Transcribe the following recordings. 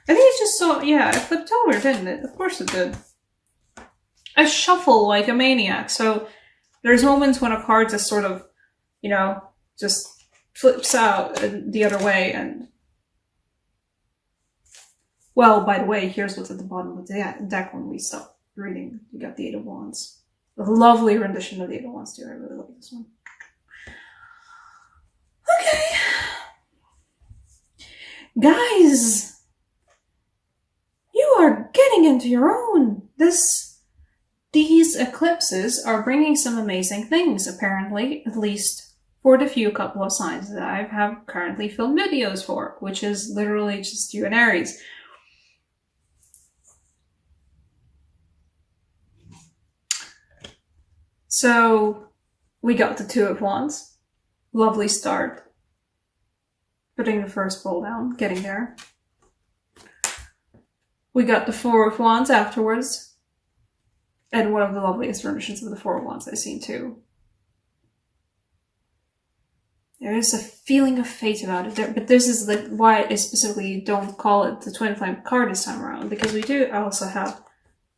I think it just so, yeah, it flipped over, didn't it? Of course it did. I shuffle like a maniac, so there's moments when a card just sort of, you know, just flips out the other way, and well, by the way, here's what's at the bottom of the deck when we stop reading. You got the Eight of Wands. A lovely rendition of the Eight of Wands too. I really like this one. Okay. Guys, you are getting into your own. These eclipses are bringing some amazing things, apparently, at least for the few couple of signs that I have currently filmed videos for, which is literally just you and Aries. So we got the Two of Wands. Lovely start. Putting the first bowl down, getting there. We got the Four of Wands afterwards. And one of the loveliest renditions of the Four of Wands I've seen too. There is a feeling of fate about it, but this is like why I specifically don't call it the Twin Flame card this time around, because we do also have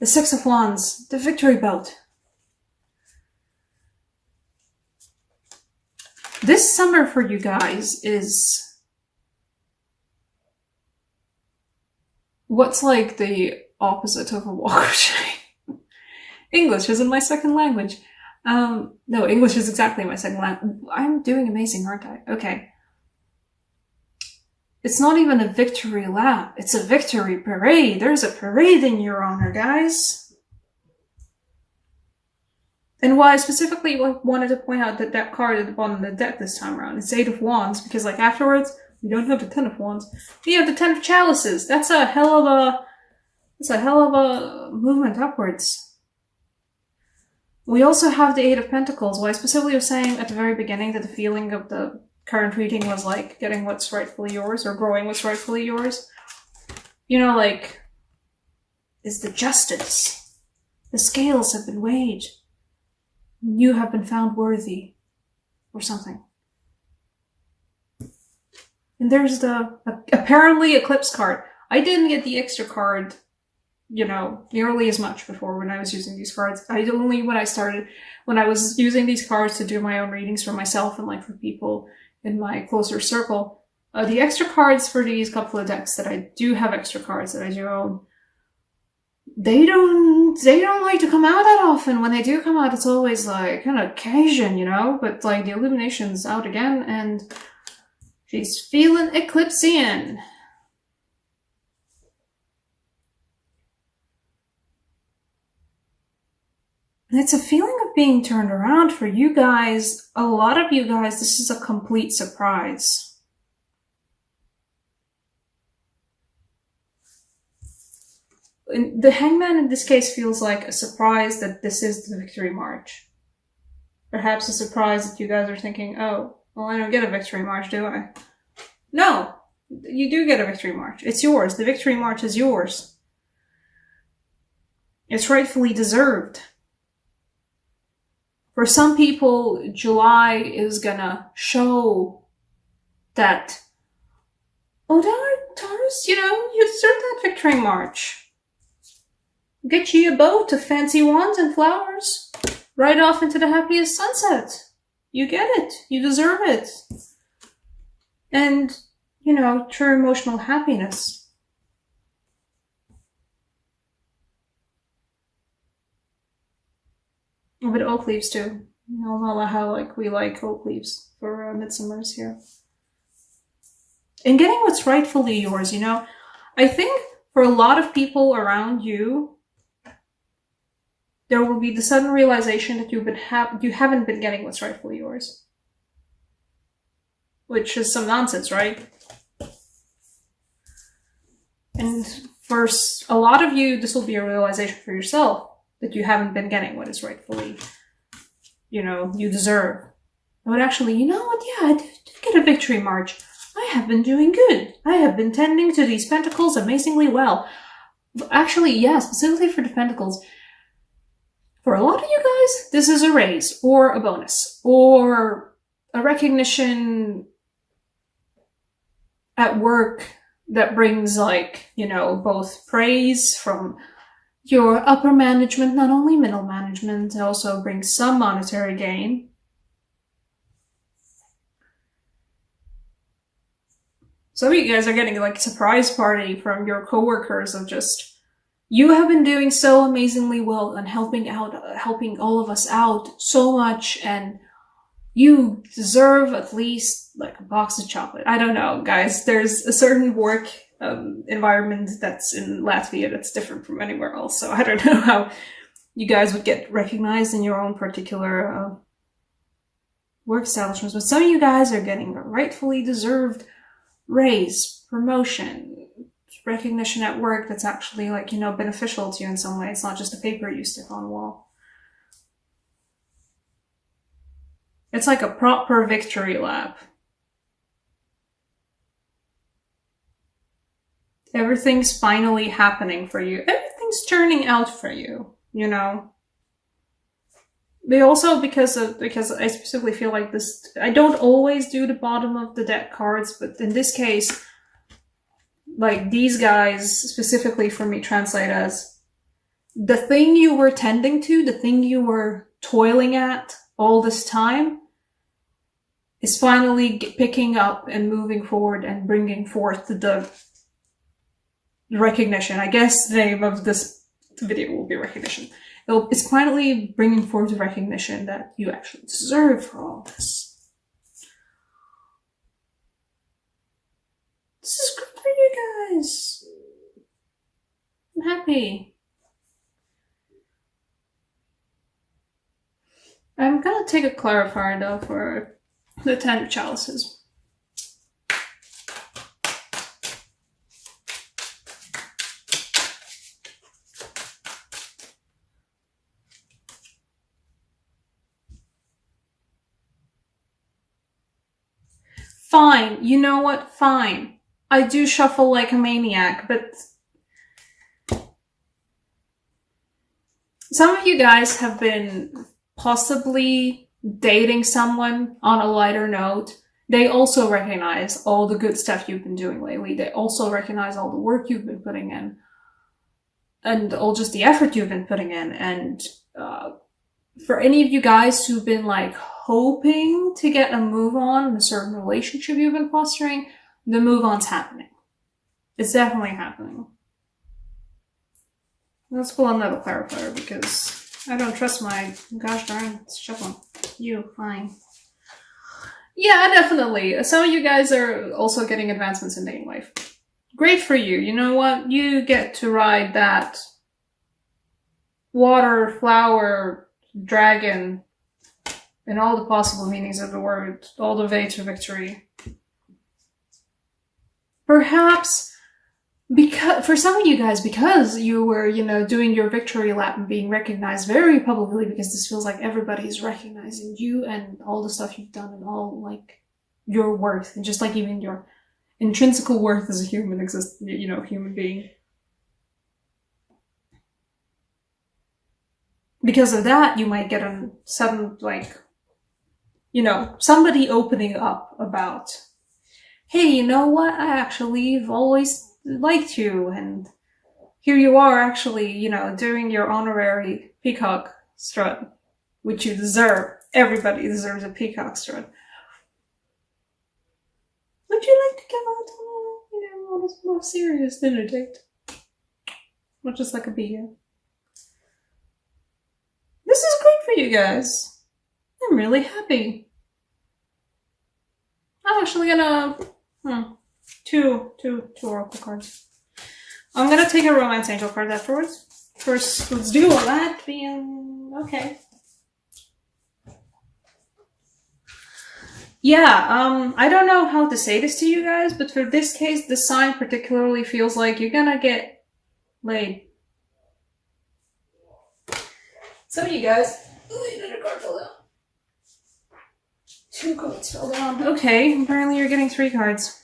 the Six of Wands, the Victory Belt. This summer for you guys is what's like the opposite of a walk of shame. English isn't my second language. No, English is exactly my second language. I'm doing amazing, aren't I? Okay. It's not even a victory lap. It's a victory parade. There's a parade in your honor, guys. And why I specifically wanted to point out that card at the bottom of the deck this time around, it's Eight of Wands, because like afterwards, we don't have the Ten of Wands. We have the Ten of Chalices. That's a hell of a movement upwards. We also have the Eight of Pentacles. Why I specifically was saying at the very beginning that the feeling of the current reading was like getting what's rightfully yours, or growing what's rightfully yours. You know, like, is the justice. The scales have been weighed. You have been found worthy, or something. And there's the apparently Eclipse card. I didn't get the extra card, you know, nearly as much before when I was using these cards. Only when I was using these cards to do my own readings for myself and like for people in my closer circle. The extra cards for these couple of decks that I do have extra cards that I do own, they don't like to come out that often. When they do come out, it's always like an occasion, you know? But like the Illumination's out again and she's feeling Eclipsean. And it's a feeling of being turned around for you guys. A lot of you guys, this is a complete surprise. The Hangman in this case feels like a surprise that this is the Victory March. Perhaps a surprise that you guys are thinking, oh, well, I don't get a Victory March, do I? No, you do get a Victory March. It's yours. The Victory March is yours. It's rightfully deserved. For some people, July is gonna show that, oh, Taurus, you know, you deserve that Victory March. Get you a boat of fancy wands and flowers. Right off into the happiest sunset. You get it. You deserve it. And, you know, true emotional happiness. But oak leaves too. You know how like we like oak leaves for midsummers here. And getting what's rightfully yours, you know. I think for a lot of people around you, there will be the sudden realization that you haven't been getting what's rightfully yours. Which is some nonsense, right? And for a lot of you, this will be a realization for yourself that you haven't been getting what is rightfully, you know, you deserve. But actually, you know what? Yeah, I did get a Victory March. I have been doing good. I have been tending to these pentacles amazingly well. Actually, yeah, specifically for the pentacles. For a lot of you guys, this is a raise, or a bonus, or a recognition at work that brings, like, you know, both praise from your upper management, not only middle management, it also brings some monetary gain. Some of you guys are getting like a surprise party from your coworkers of just, you have been doing so amazingly well and helping all of us out so much, and you deserve at least like a box of chocolate. I don't know, guys. There's a certain work environment that's in Latvia that's different from anywhere else. So I don't know how you guys would get recognized in your own particular work establishments, but some of you guys are getting a rightfully deserved raise, promotion, recognition at work that's actually, like, you know, beneficial to you in some way. It's not just a paper you stick on the wall. It's like a proper victory lap. Everything's finally happening for you. Everything's turning out for you, you know? They also, because I specifically feel like this, I don't always do the bottom of the deck cards, but in this case, like, these guys specifically for me translate as the thing you were tending to, the thing you were toiling at all this time is finally picking up and moving forward and bringing forth the recognition. I guess the name of this video will be recognition. It's finally bringing forth the recognition that you actually deserve for all this. This is good for you guys. I'm happy. I'm gonna take a clarifier though for the 10 of chalices. Fine. You know what? Fine. I do shuffle like a maniac, but some of you guys have been possibly dating someone on a lighter note. They also recognize all the good stuff you've been doing lately. They also recognize all the work you've been putting in and all just the effort you've been putting in. And for any of you guys who've been like hoping to get a move on in a certain relationship you've been fostering, the move on's happening. It's definitely happening. Let's pull another clarifier because I don't trust my gosh darn shuffling. You, fine. Yeah, definitely. Some of you guys are also getting advancements in dating life. Great for you. You know what? You get to ride that water, flower, dragon, and all the possible meanings of the word, all the way to victory. Perhaps because, for some of you guys, because you were, you know, doing your victory lap and being recognized very publicly, because this feels like everybody's recognizing you and all the stuff you've done and all, like, your worth, and just like even your intrinsic worth as a human human being. Because of that, you might get a sudden, like, you know, somebody opening up about, hey, you know what? I actually have always liked you, and here you are actually, you know, doing your honorary peacock strut, which you deserve. Everybody deserves a peacock strut. Would you like to come out on a more serious dinner date? Not just like a beer. This is great for you guys. I'm really happy. I'm actually gonna two oracle cards. I'm gonna take a romance angel card afterwards. First, let's do all that being okay. Yeah, I don't know how to say this to you guys, but for this case, the sign particularly feels like you're gonna get laid. Some of you guys, another card fell down. 2 cards fell down. Okay, apparently you're getting 3 cards.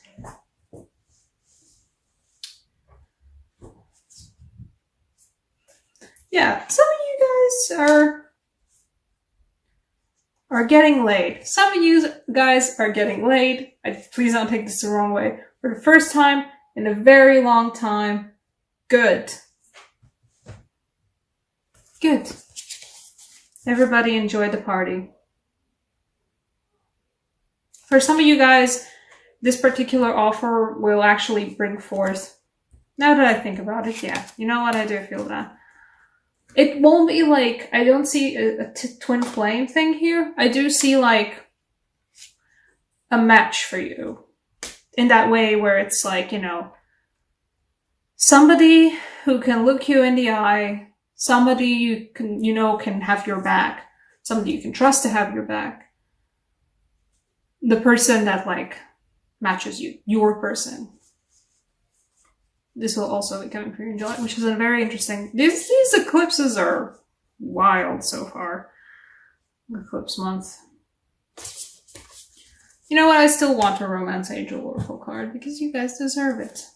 Yeah, some of you guys are getting laid. Some of you guys are getting laid. Please don't take this the wrong way. For the first time in a very long time. Good. Good. Everybody enjoyed the party. For some of you guys, this particular offer will actually bring forth, now that I think about it, yeah, you know what, I do feel that. It won't be like, I don't see a twin flame thing here. I do see like a match for you. In that way where it's like, you know, somebody who can look you in the eye, somebody you can, you know, can have your back, somebody you can trust to have your back. The person that like matches you, your person. This will also be coming for you in July, which is a very interesting. These eclipses are wild so far. Eclipse month. You know what? I still want a Romance Angel Oracle card because you guys deserve it.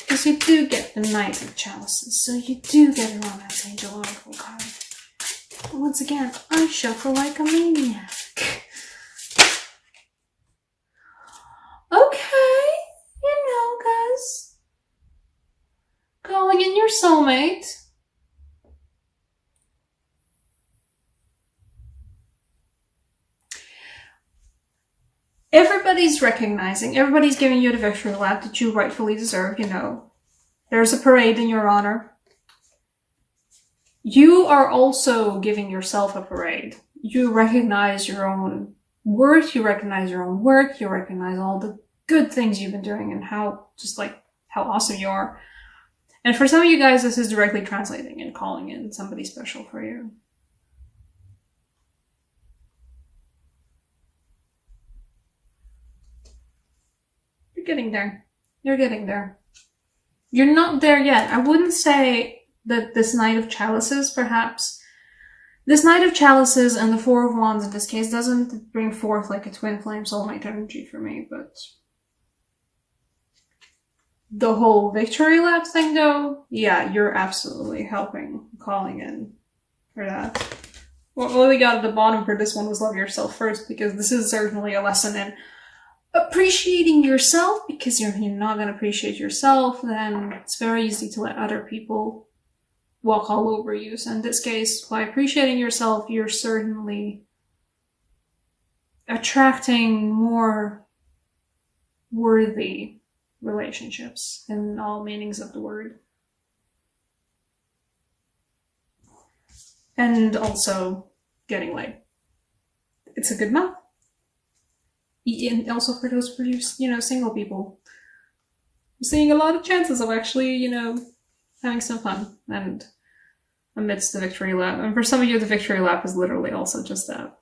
Because you do get the Knight of Chalices, so you do get a Romance Angel Oracle card. But once again, I shuffle like a maniac. Okay, you know, guys. Calling in your soulmate. Everybody's recognizing, everybody's giving you the victory lap that you rightfully deserve, you know. There's a parade in your honor. You are also giving yourself a parade. You recognize your own worth, you recognize your own work, you recognize all the good things you've been doing and how, just like, how awesome you are. And for some of you guys, this is directly translating and calling in somebody special for you. You're getting there. You're getting there. You're not there yet. I wouldn't say that this Knight of Chalices, perhaps. This Knight of Chalices and the Four of Wands in this case doesn't bring forth like a twin flame soulmate energy for me, but the whole victory lap thing though, yeah, you're absolutely helping, calling in for that. What we got at the bottom for this one was love yourself first, because this is certainly a lesson in appreciating yourself, because you're not going to appreciate yourself, then it's very easy to let other people walk all over you. So in this case, by appreciating yourself, you're certainly attracting more worthy relationships in all meanings of the word. And also getting laid. It's a good month. And also for those, you know, single people. I'm seeing a lot of chances of actually, you know, having some fun and amidst the victory lap. And for some of you, the victory lap is literally also just that.